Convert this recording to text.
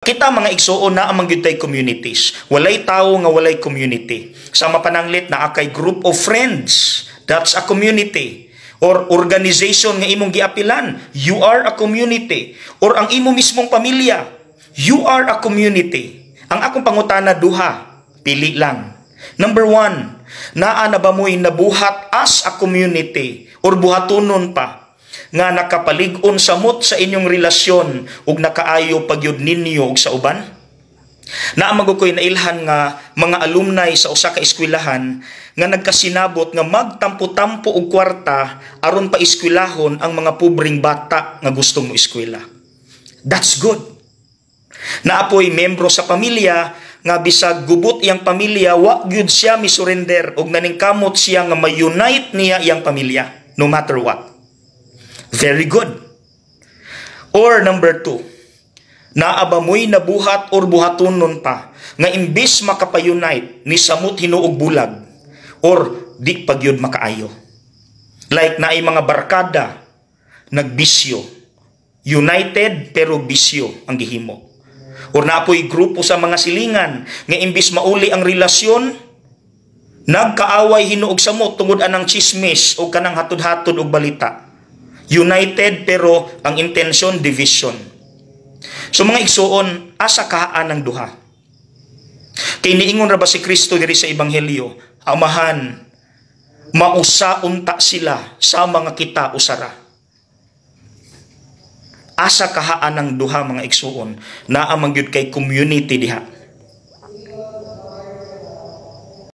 Kita mga igsuon na amang gyud tay communities. Walay tawo nga walay community. Sama pananglit na akay group of friends. That's a community. Or organization nga imong giapilan. You are a community. Or ang imo mismong pamilya. You are a community. Ang akong pangutana duha. Pili lang. Number 1. Naa na ba mo'y nabuhat as a community? Or buhatonon pa? Nga nakapalig-on samot sa inyong relasyon ug nakaayo pagyud ninyo ug sa uban? Naa magukoy nailhan nga mga alumni sa usa ka eskwelahan nga nagkasinabot nga magtampo-tampo og kwarta aron pa eskwelahon ang mga pobreng bata nga gustong mo eskwela. That's good. Naapoy membro sa pamilya nga bisag gubot iyang pamilya wa gyud siya misurrender ug naningkamot siya nga ma-unite niya iyang pamilya no matter what. Very good. Or number 2, naaba mo'y nabuhat or buhatonon pa, nga imbis makapayunite, ni samot hinuog bulag, or di pagyud makaayo. Like na ay mga barkada, nagbisyo. United pero bisyo ang gihimo. Or naapoy grupo sa mga silingan, nga imbis mauli ang relasyon, nagkaaway hinuog samot tungod anang chismis o kanang hatod-hatod og balita. United pero ang intention division. So mga igsuon, asa kahaan ng duha. Kay niingon ra ba si Kristo diri sa ebanghelyo, amahan, mausaunta sila sa mga kita usara. Asa kahaan ng duha mga igsuon, naa man gyud kay community diha.